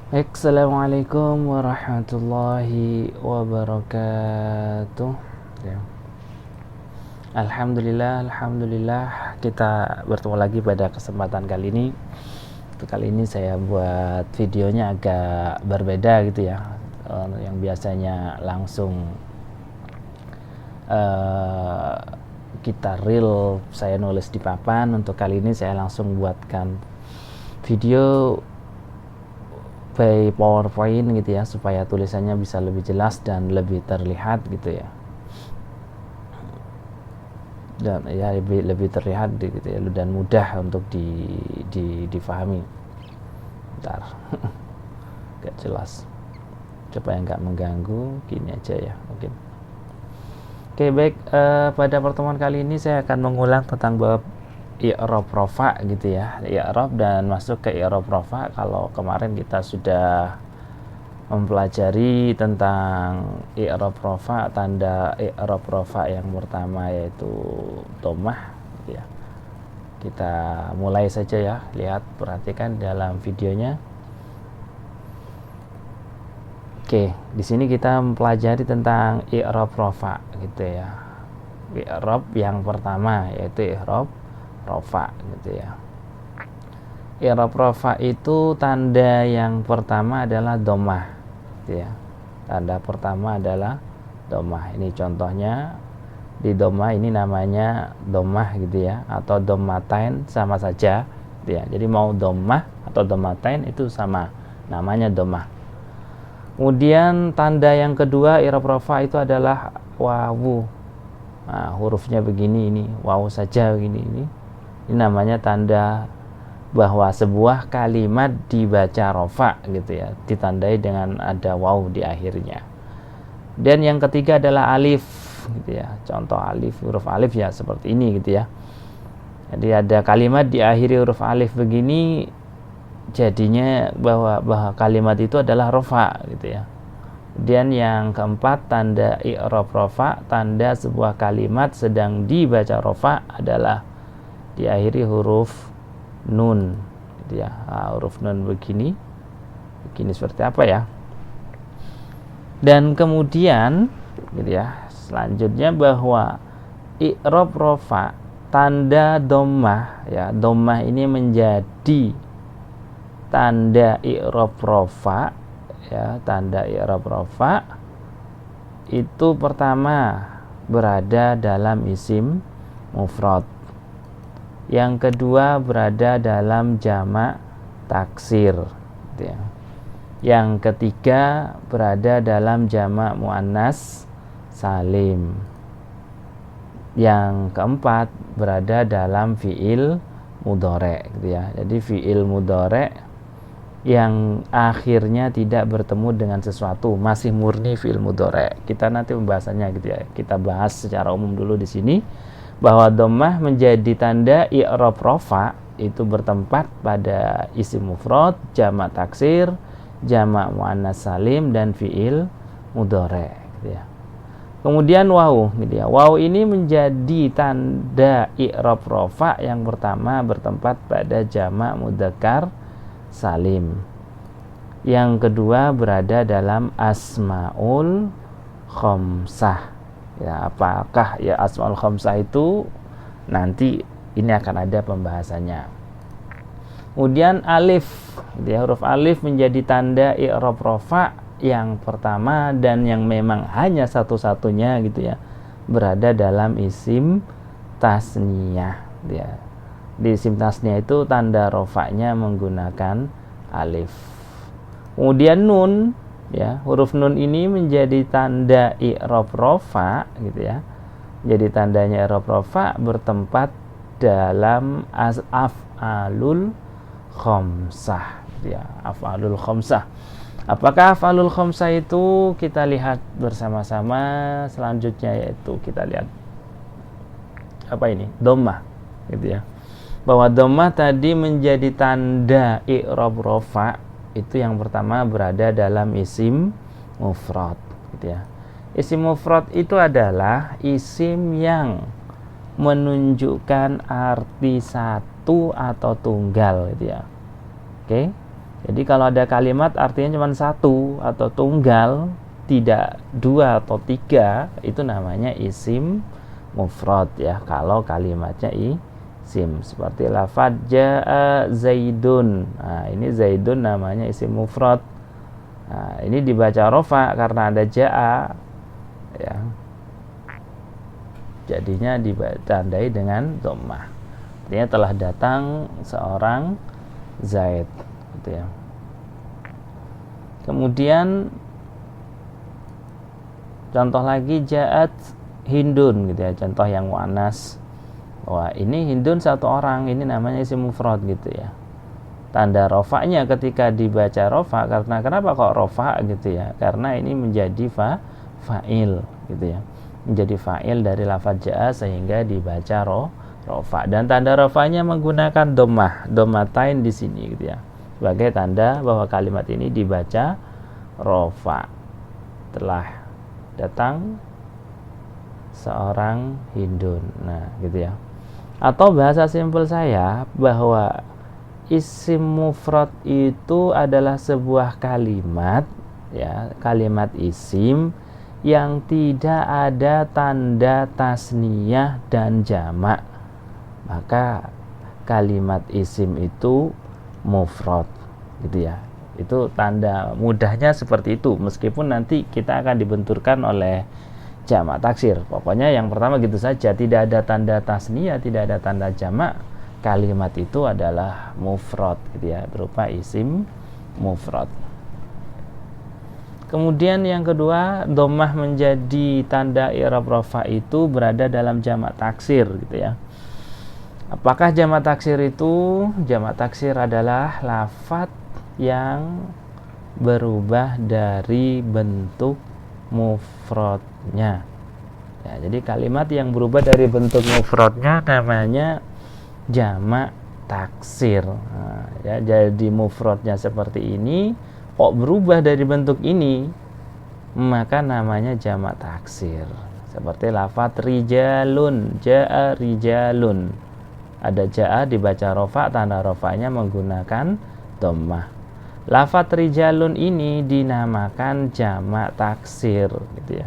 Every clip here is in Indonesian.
Assalamualaikum warahmatullahi wabarakatuh. Ya. Alhamdulillah kita bertemu lagi pada kesempatan kali ini. Kali ini saya buat videonya agak berbeda gitu ya. Yang biasanya langsung kita real saya nulis di papan, untuk kali ini saya langsung buatkan video by PowerPoint gitu ya, supaya tulisannya bisa lebih jelas dan lebih terlihat gitu ya, dan ya lebih terlihat gitu ya, dan mudah untuk difahami. Bentar. Gak jelas, supaya nggak mengganggu, gini aja ya mungkin. Oke, baik. Pada pertemuan kali ini saya akan mengulang tentang bab i'rab rofa gitu ya, i'rab dan masuk ke i'rab rofa. Kalau kemarin kita sudah mempelajari tentang i'rab rofa, tanda i'rab rofa yang pertama yaitu dhammah gitu ya. Kita mulai saja ya, lihat, perhatikan dalam videonya. Oke, di sini kita mempelajari tentang i'rab rofa gitu ya. I'rab yang pertama yaitu i'rab rofa gitu ya. I'rab rofa itu tanda yang pertama adalah dhammah gitu ya. Tanda pertama adalah dhammah. Ini contohnya di dhammah ini namanya dhammah gitu ya, atau dhammatain sama saja gitu ya. Jadi mau dhammah atau dhammatain itu sama, namanya dhammah. Kemudian tanda yang kedua i'rab rofa itu adalah wawu. Nah, hurufnya begini, ini wawu saja begini, ini namanya tanda bahwa sebuah kalimat dibaca rofa gitu ya, ditandai dengan ada wawu di akhirnya. Dan yang ketiga adalah alif gitu ya. Contoh alif, huruf alif ya seperti ini gitu ya. Jadi ada kalimat diakhiri huruf alif begini, jadinya bahwa kalimat itu adalah rofa gitu ya. Dan yang keempat, tanda i'rab rofa, tanda sebuah kalimat sedang dibaca rofa adalah diakhiri huruf nun gitu ya. Nah, huruf nun begini seperti apa ya. Dan kemudian gitu ya, selanjutnya bahwa i'rab rofa tanda dhammah ya, dhammah ini menjadi tanda i'rab rofa ya. Tanda i'rab rofa itu pertama berada dalam isim mufrad, yang kedua berada dalam jamak taksir gitu ya. Yang ketiga berada dalam jamak muannas salim. Yang keempat berada dalam fiil mudhari gitu ya. Jadi fiil mudhari yang akhirnya tidak bertemu dengan sesuatu, masih murni fiil mudhari. Kita nanti pembahasannya gitu ya. Kita bahas secara umum dulu di sini bahwa dhammah menjadi tanda i'rab rofa itu bertempat pada isim mufrad, jamak taksir, jamak muannas salim, dan fiil mudhari gitu ya. Kemudian wawu gitu ya. Wawu ini menjadi tanda i'rab rofa yang pertama bertempat pada jamak mudzakkar salim. Yang kedua berada dalam asmaul khamsah. Ya, apakah ya asmaul khamsah itu, nanti ini akan ada pembahasannya. Kemudian alif gitu ya, huruf alif menjadi tanda i'rab rofa yang pertama dan yang memang hanya satu-satunya gitu ya, berada dalam isim tasniyah gitu ya. Di isim tasniyah itu tanda rofanya menggunakan alif. Kemudian nun ya, huruf nun ini menjadi tanda i'rab rofa gitu ya. Jadi tandanya i'rab rofa bertempat dalam af'alul khamsah gitu ya, af'alul khamsah. Apakah af'alul khamsah itu? Kita lihat bersama-sama selanjutnya, yaitu kita lihat apa ini? Dhammah gitu ya. Bahwa dhammah tadi menjadi tanda i'rab rofa itu yang pertama berada dalam isim mufrad gitu ya. Isim mufrad itu adalah isim yang menunjukkan arti satu atau tunggal gitu ya. Oke. Jadi kalau ada kalimat artinya cuma satu atau tunggal, tidak dua atau tiga, itu namanya isim mufrad ya. Kalau kalimatnya isim, seperti lafadz jaa zaidun. Nah, ini zaidun namanya isim mufrad. Nah, ini dibaca rofa karena ada jaa ya. Jadinya ditandai dengan dhammah. Artinya telah datang seorang Zaid gitu ya. Kemudian contoh lagi ja'at Hindun gitu ya, contoh yang muannas. Wah, ini Hindun satu orang, ini namanya isim mufrad gitu ya. Tanda rofa'nya ketika dibaca rofa, karena kenapa kok rofa gitu ya? Karena ini menjadi fa'il gitu ya. Menjadi fa'il dari lafaz ja'a sehingga dibaca rofa, dan tanda rofa'nya menggunakan dhammatain di sini gitu ya. Sebagai tanda bahwa kalimat ini dibaca rofa. Telah datang seorang Hindun. Nah, gitu ya. Atau bahasa simpel saya bahwa isim mufrad itu adalah sebuah kalimat ya, kalimat isim yang tidak ada tanda tasniyah dan jamak. Maka kalimat isim itu mufrad gitu ya. Itu tanda mudahnya seperti itu, meskipun nanti kita akan dibenturkan oleh jamak taksir. Pokoknya yang pertama gitu saja, tidak ada tanda tasniyah, tidak ada tanda jamak, kalimat itu adalah mufrad gitu ya, berupa isim mufrad. Kemudian yang kedua, dhammah menjadi tanda i'rab rafa itu berada dalam jamak taksir gitu ya. Apakah jamak taksir itu? Jamak taksir adalah lafadz yang berubah dari bentuk mufradnya. Ya, jadi kalimat yang berubah dari bentuk mufradnya namanya jamak taksir. Nah, ya, jadi mufradnya seperti ini, kok berubah dari bentuk ini, maka namanya jamak taksir. Seperti lafadz rijalun, jaa rijalun. Ada jaa dibaca rofa, tanda rofanya menggunakan dhammah. Lafadz rijalun ini dinamakan jamak taksir gitu ya.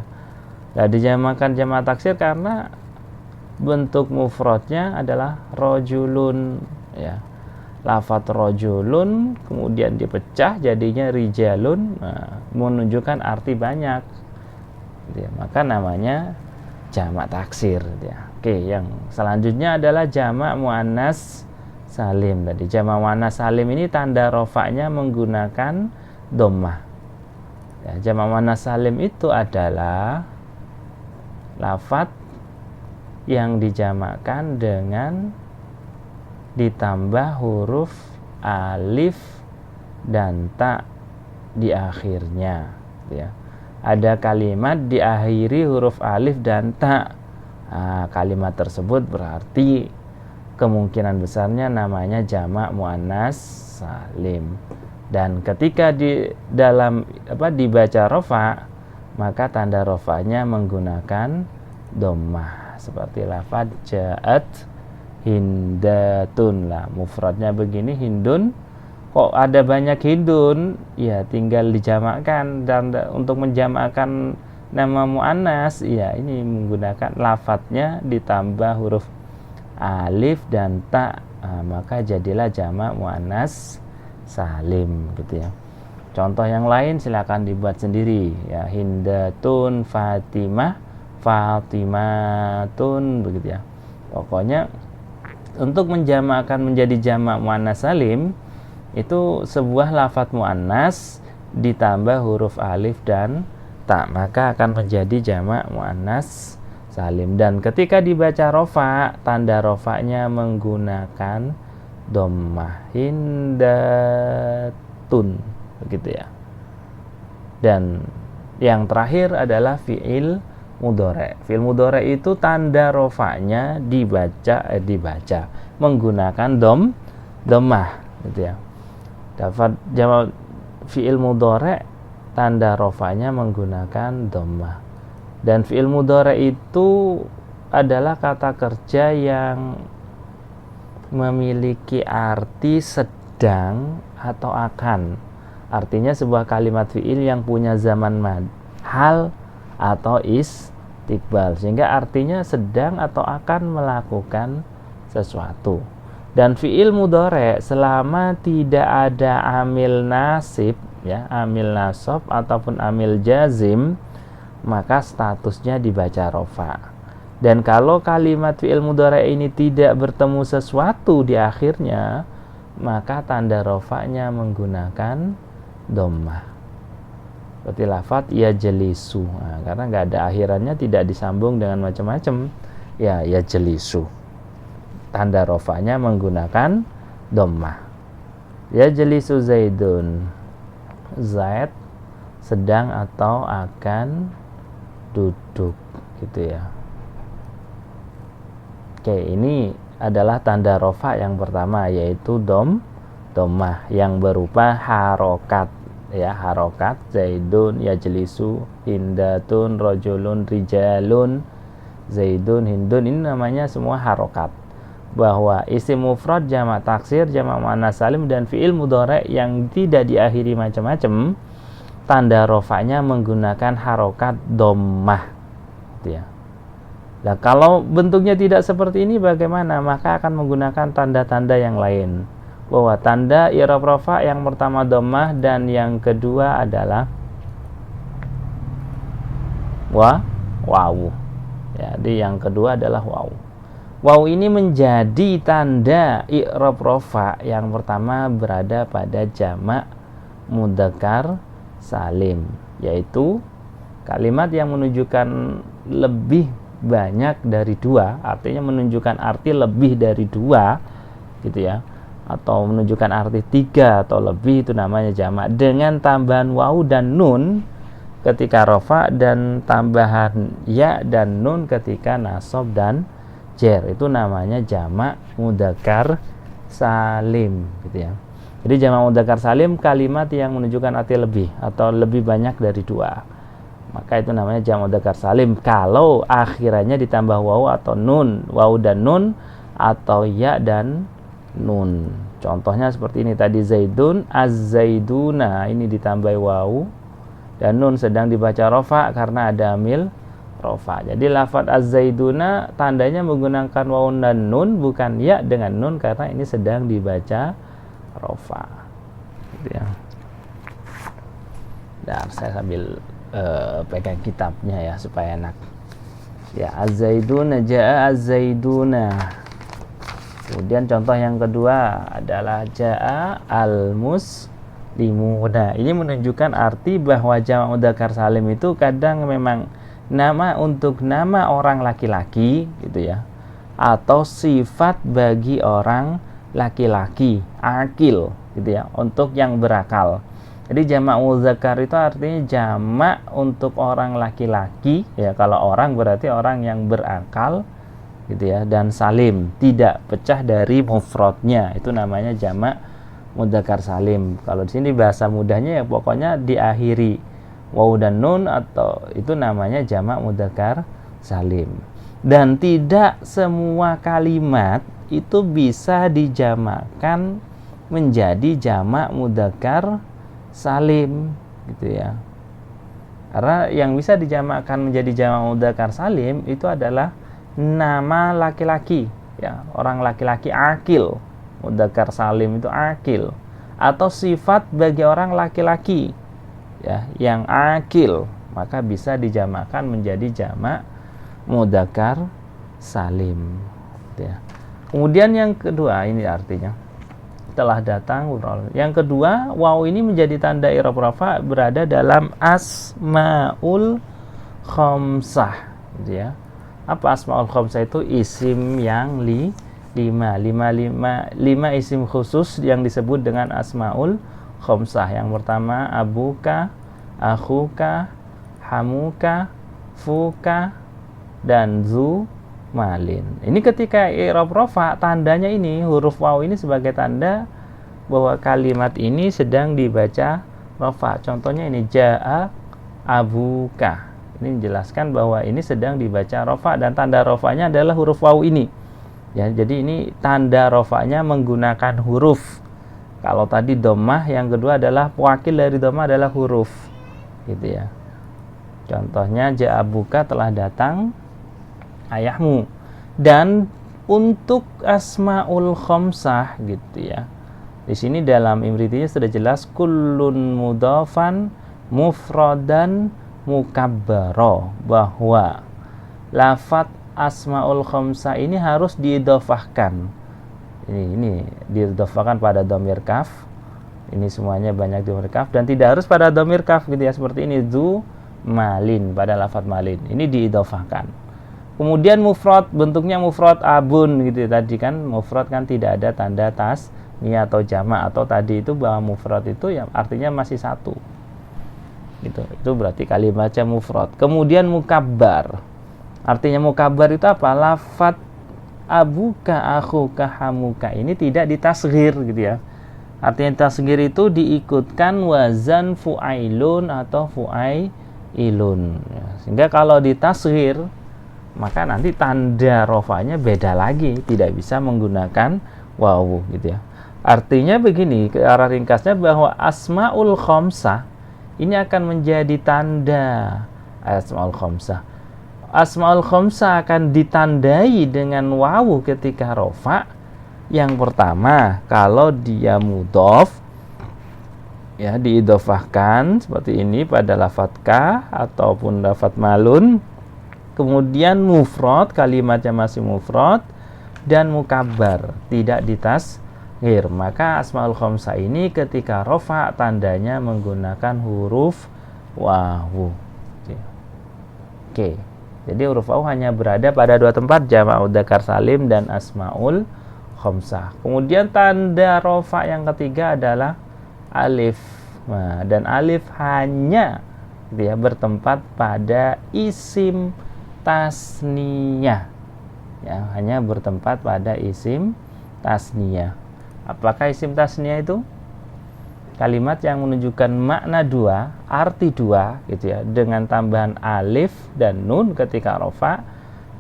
Nah, dinamakan jamak taksir karena bentuk mufradnya adalah rojulun ya. Lafadz rojulun kemudian dipecah jadinya rijalun, menunjukkan arti banyak gitu ya. Maka namanya jamak taksir gitu ya. Oke, yang selanjutnya adalah jamak muannas salim. Tadi jamak muannas salim ini tanda rofa'nya menggunakan dhammah. Ya, jamak muannas salim itu adalah lafadz yang dijamakkan dengan ditambah huruf alif dan ta di akhirnya ya. Ada kalimat diakhiri huruf alif dan ta. Nah, kalimat tersebut berarti kemungkinan besarnya namanya jamak muannas salim. Dan ketika di dalam dibaca rofa, maka tanda rofanya menggunakan dhammah. Seperti lafadz ja'at hindatun lah, mufradnya begini hindun. Kok ada banyak hindun? Ya tinggal dijamakkan, dan untuk menjamakkan nama muannas ya ini menggunakan lafadznya ditambah huruf alif dan ta, maka jadilah jamak muannas salim gitu ya. Contoh yang lain silakan dibuat sendiri ya, hindatun, fatimah, fatimatun begitu ya. Pokoknya untuk menjamakkan menjadi jamak muannas salim itu sebuah lafadz muannas ditambah huruf alif dan ta, maka akan menjadi jamak muannas salim. Dan ketika dibaca rofa, tanda rofanya menggunakan dhammah, hindatun begitu ya. Dan yang terakhir adalah fi'il mudhari'. Fi'il mudhari' itu tanda rofanya dibaca menggunakan dhammah gitu ya. Dapat jamak fi'il mudhari' tanda rofanya menggunakan dhammah. Dan fi'il mudhari' itu adalah kata kerja yang memiliki arti sedang atau akan. Artinya sebuah kalimat fi'il yang punya zaman mad, hal atau istiqbal, sehingga artinya sedang atau akan melakukan sesuatu. Dan fi'il mudhari selama tidak ada amil nasib, ya, amil nasab ataupun amil jazim, maka statusnya dibaca rofa. Dan kalau kalimat fi'il mudhari ini tidak bertemu sesuatu di akhirnya, maka tanda rofanya menggunakan dhammah. Seperti lafaz ya jelisu, karena nggak ada akhirannya, tidak disambung dengan macam-macam, ya jelisu, tanda rofanya menggunakan dhammah. Ya jelisu Zaidun, Zaid sedang atau akan duduk, gitu ya. Oke, ini adalah tanda rofa yang pertama, yaitu dhammah yang berupa harokat, ya, harokat. Zaidun yajlisu, hindatun rajulun rijalun, zaidun hindun, ini namanya semua harokat. Bahwa isim mufrad, jamak taksir, jamak muannas salim, dan fi'il mudhari yang tidak diakhiri macam-macam, tanda rofanya menggunakan harokat dhammah, gitu ya. Nah, kalau bentuknya tidak seperti ini bagaimana? Maka akan menggunakan tanda-tanda yang lain. Bahwa tanda i'rab rafa yang pertama dhammah dan yang kedua adalah waw. Jadi yang kedua adalah waw. Waw ini menjadi tanda i'rab rafa yang pertama berada pada jamak mudzakkar salim, yaitu kalimat yang menunjukkan lebih banyak dari dua, artinya menunjukkan arti lebih dari dua, gitu ya, atau menunjukkan arti tiga atau lebih, itu namanya jamak, dengan tambahan waw dan nun ketika rofa dan tambahan ya dan nun ketika nasab dan jer, itu namanya jamak mudzakkar salim, gitu ya. Jadi jamak mudzakkar salim kalimat yang menunjukkan arti lebih atau lebih banyak dari dua, maka itu namanya jamak mudzakkar salim kalau akhirannya ditambah waw atau nun, waw dan nun atau ya dan nun. Contohnya seperti ini tadi, Zaidun az-zaiduna, ini ditambah waw dan nun, sedang dibaca rofa karena ada amil rofa. Jadi lafaz az-zaiduna tandanya menggunakan waw dan nun, bukan ya dengan nun, karena ini sedang dibaca rofa, gitu ya. Dan saya sambil pegang kitabnya ya supaya enak. Ya, az-zaiduna, jaa az-zaiduna. Kemudian contoh yang kedua adalah jaa al-muslimuna. Ini menunjukkan arti bahwa jamak mudzakkar salim itu kadang memang nama untuk nama orang laki-laki, gitu ya, atau sifat bagi orang laki-laki, akil, gitu ya, untuk yang berakal. Jadi jamak mudzakkar itu artinya jamak untuk orang laki-laki, ya, kalau orang berarti orang yang berakal, gitu ya, dan salim, tidak pecah dari mufradnya, itu namanya jamak mudzakkar salim. Kalau di sini bahasa mudahnya ya pokoknya diakhiri waw dan nun, atau itu namanya jamak mudzakkar salim. Dan tidak semua kalimat itu bisa dijamakkan menjadi jamak mudzakkar salim, gitu ya. Karena yang bisa dijamakkan menjadi jamak mudzakkar salim itu adalah nama laki-laki, ya, orang laki-laki akil, mudzakkar salim itu akil, atau sifat bagi orang laki-laki, ya, yang akil, maka bisa dijamakkan menjadi jamak mudzakkar salim, gitu ya. Kemudian yang kedua, ini artinya telah datang. Yang kedua, waw ini menjadi tanda i'rab rafa berada dalam asmaul khamsah, gitu ya. Apa asmaul khamsah itu? Isim yang lima isim khusus yang disebut dengan asmaul khamsah. Yang pertama abuka, akhuka, hamuka, fuka, dan zu malin. Ini ketika i'rab rafa, tandanya ini huruf waw ini sebagai tanda bahwa kalimat ini sedang dibaca rafa. Contohnya ini jaa abuka. Ini menjelaskan bahwa ini sedang dibaca rafa dan tanda rafanya adalah huruf waw ini. Ya, jadi ini tanda rafanya menggunakan huruf Kalau tadi dhammah, yang kedua adalah wakil dari dhammah adalah huruf, gitu ya. Contohnya ja'abuka, telah datang ayahmu. Dan untuk asmaul khamsah gitu ya. Di sini dalam imritinya sudah jelas kullun mudhafan mufradan mukabbaro, bahwa lafadz asmaul khamsah ini harus diidhofahkan. Ini diidhofahkan pada dhamir kaf. Ini semuanya banyak dhamir kaf dan tidak harus pada dhamir kaf gitu ya. Seperti ini dzu malin, pada lafadz malin. Ini diidhofahkan. Kemudian mufrad, bentuknya mufrad abun gitu ya. Tadi kan mufrad kan tidak ada tanda tasniyah atau jamak, atau tadi itu bahwa mufrad itu ya artinya masih satu. Gitu. Itu berarti kalimatnya mufrad. Kemudian mukabbar. Artinya mukabbar itu apa? Lafadz abuka, akhuka, hamuka ini tidak ditasghir gitu ya. Artinya tasghir itu diikutkan wazan fu'ailun atau fu'ailun. Sehingga kalau ditasghir maka nanti tanda rofanya beda lagi, tidak bisa menggunakan wawu gitu ya. Artinya begini, ke arah ringkasnya bahwa asmaul khamsah ini akan menjadi tanda asmaul khamsah. Asmaul khamsah akan ditandai dengan wawu ketika rofa. Yang pertama, kalau dia mudhof ya diidhofahkan seperti ini pada lafadz ka ataupun lafadz malun. Kemudian mufrad, kalimatnya masih mufrad, dan mukabbar, tidak ditasghir. Maka asmaul khamsah ini ketika rofa tandanya menggunakan huruf wawu. Oke. Jadi huruf wawu hanya berada pada dua tempat, jamak mudzakkar salim dan asmaul khamsah. Kemudian tanda rofa yang ketiga adalah alif. Nah, dan alif hanya gitu ya, bertempat pada isim tasniyah ya, hanya bertempat pada isim tasniyah. Apakah isim tasniyah itu? Kalimat yang menunjukkan makna dua, arti dua gitu ya, dengan tambahan alif dan nun ketika rofa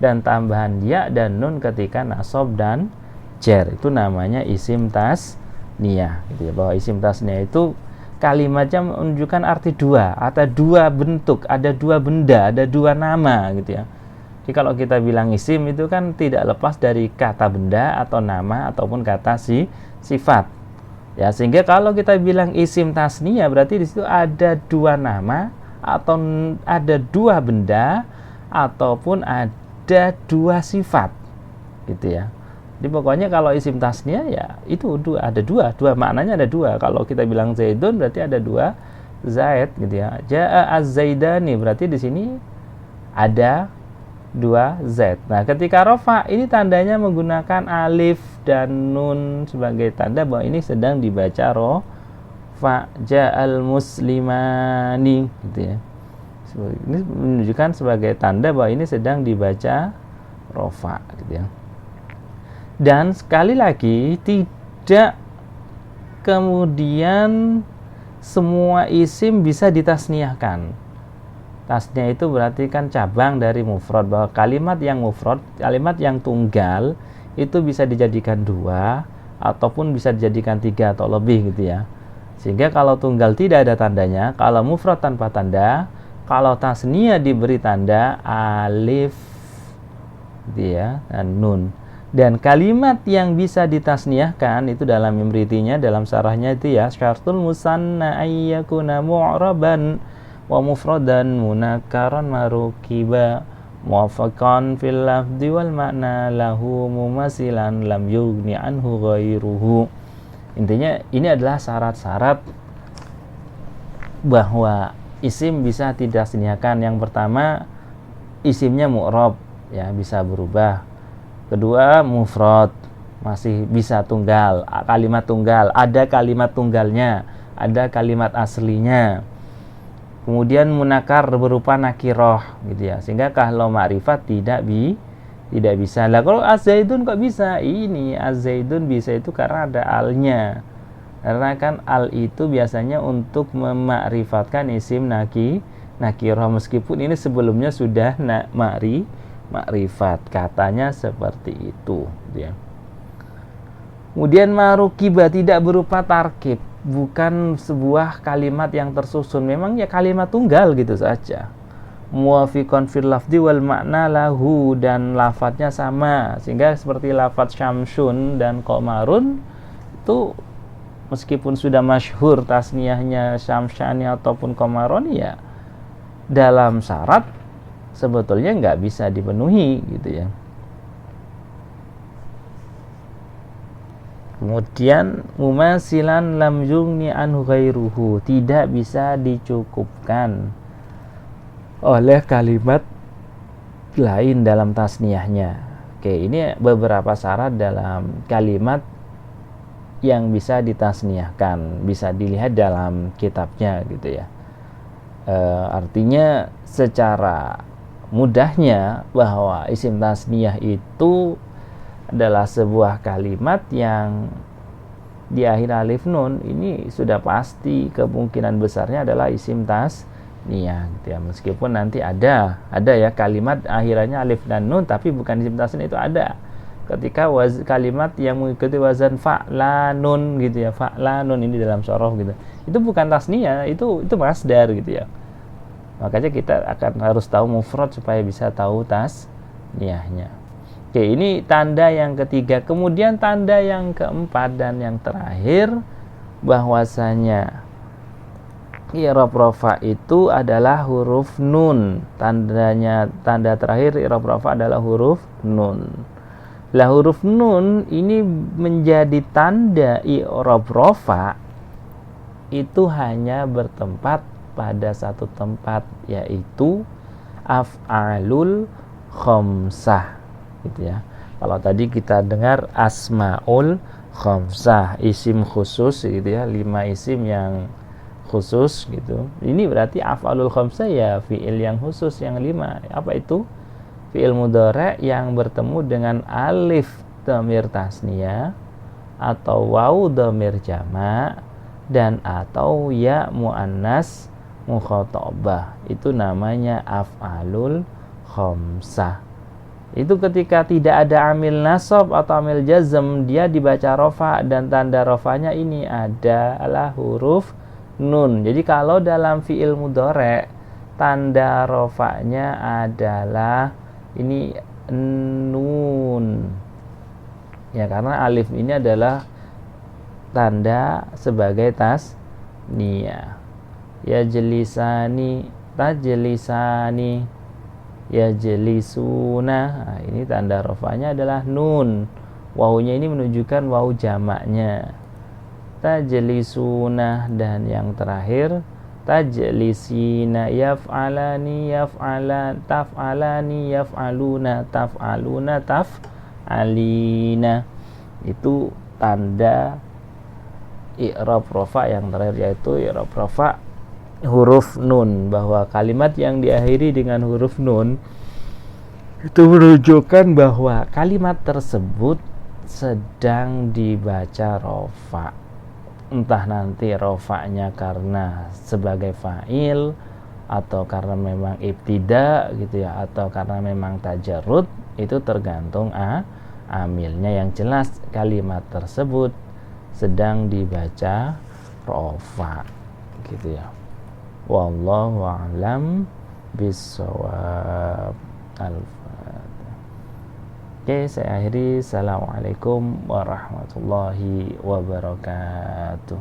dan tambahan ya dan nun ketika nasab dan jar. Itu namanya isim tasniyah gitu ya, bahwa isim tasniyah itu kalimatnya menunjukkan arti dua, ada dua bentuk, ada dua benda, ada dua nama gitu ya. Jadi kalau kita bilang isim itu kan tidak lepas dari kata benda atau nama ataupun kata sifat. Ya, sehingga kalau kita bilang isim tasniyah berarti di situ ada dua nama atau ada dua benda ataupun ada dua sifat. Gitu ya. Jadi pokoknya kalau isim tasniyah ya itu ada dua maknanya ada dua. Kalau kita bilang Zaidun berarti ada dua Zaid gitu ya. Ja'a az-Zaidani berarti di sini ada dua Z. Nah, ketika rofa ini tandanya menggunakan alif dan nun sebagai tanda bahwa ini sedang dibaca rofa. Ja'al muslimani gitu ya. Ini menunjukkan sebagai tanda bahwa ini sedang dibaca rofa gitu ya. Dan sekali lagi tidak kemudian semua isim bisa ditasniyahkan. Tasniyah itu berarti kan cabang dari mufrad, bahwa kalimat yang mufrad, kalimat yang tunggal itu bisa dijadikan dua ataupun bisa dijadikan tiga atau lebih gitu ya. Sehingga kalau tunggal tidak ada tandanya, kalau mufrad tanpa tanda, kalau tasniyah diberi tanda alif gitu ya, dan nun. Dan kalimat yang bisa ditasniyahkan itu dalam imritinya, dalam syarahnya itu ya, syartul musanna ayyakuna mu'raban wa mufradan munakkaran marukiba muwafaqan fil lafzi wal makna lahu mumasilan lam yughni anhu ghairuhu. Intinya ini adalah syarat-syarat bahwa isim bisa ditasniyahkan. Yang pertama, isimnya mu'rab ya, bisa berubah. Kedua, mufrad, masih bisa tunggal, kalimat tunggal, ada kalimat tunggalnya, ada kalimat aslinya. Kemudian munakar berupa nakiroh gitu ya, sehingga kalau ma'rifat tidak bisa. Lah kalau az-zaidun kok bisa? Ini az-zaidun bisa itu karena ada alnya. Karena kan al itu biasanya untuk memakrifatkan isim nakiroh, meskipun ini sebelumnya sudah makrifat, katanya seperti itu ya. Kemudian marukiba tidak berupa tarkib, bukan sebuah kalimat yang tersusun, memang ya kalimat tunggal gitu saja. Muwafiqan fil lafzi wal makna lahu, dan lafadznya sama, sehingga seperti lafadz syamsun dan qamarun itu meskipun sudah masyhur tasniyahnya syamsyani ataupun qamaroni, ya dalam syarat sebetulnya nggak bisa dipenuhi gitu ya. Kemudian mumasilan lam yugni anhu ghairuhu, tidak bisa dicukupkan oleh kalimat lain dalam tasniyahnya. Oke, ini beberapa syarat dalam kalimat yang bisa ditasniyahkan, bisa dilihat dalam kitabnya gitu ya. Artinya secara mudahnya bahwa isim tasniyah itu adalah sebuah kalimat yang di akhir alif nun, ini sudah pasti kemungkinan besarnya adalah isim tasniyah gitu ya. Meskipun nanti ada ya kalimat akhirannya alif dan nun tapi bukan isim tasniyah, itu ada ketika kalimat yang mengikuti wazan fa'lanun gitu ya, fa'lanun ini dalam sorof gitu, itu bukan tasniyah, itu masdar gitu ya. Makanya kita akan harus tahu mufrad supaya bisa tahu tasniyahnya. Oke, ini tanda yang ketiga. Kemudian tanda yang keempat dan yang terakhir, bahwasanya i'rab rafa itu adalah huruf nun. Tanda terakhir i'rab rafa adalah huruf nun. Lah huruf nun ini menjadi tanda i'rab rafa itu hanya bertempat pada satu tempat, yaitu af'alul khamsah gitu ya. Kalau tadi kita dengar asmaul khamsah, isim khusus gitu ya, 5 isim yang khusus gitu. Ini berarti af'alul khamsah ya fi'il yang khusus yang 5. Apa itu? Fi'il mudhari' yang bertemu dengan alif dhamir tasniyah atau waw dhamir jama' dan atau ya muannas mukhatabah. Itu namanya af'alul khamsah. Itu ketika tidak ada amil nasab atau amil jazm, dia dibaca rofa, dan tanda rofanya ini adalah huruf nun. Jadi kalau dalam fi'il mudhari' tanda rofanya adalah ini nun ya, karena alif ini adalah tanda sebagai tasniyah. Ya jelisani, tajlisani, ya jelisuna. Nah, ini tanda rofanya adalah nun. Wawunya ini menunjukkan wawu jamaknya. Tajlisuna, dan yang terakhir tajlisina, yaf'alani, yaf'alan, taf'alani, yaf'aluna, taf'aluna, taf'alina. Itu tanda i'rab rafa yang terakhir, yaitu i'rab rafa huruf nun, bahwa kalimat yang diakhiri dengan huruf nun itu menunjukkan bahwa kalimat tersebut sedang dibaca rofa. Entah nanti rofanya karena sebagai fa'il, atau karena memang ibtida gitu ya, atau karena memang tajarrud, itu tergantung amilnya. Yang jelas kalimat tersebut sedang dibaca rofa gitu ya. Wallahu a'lam bishawab. Oke, saya akhiri. Assalamualaikum warahmatullahi wabarakatuh.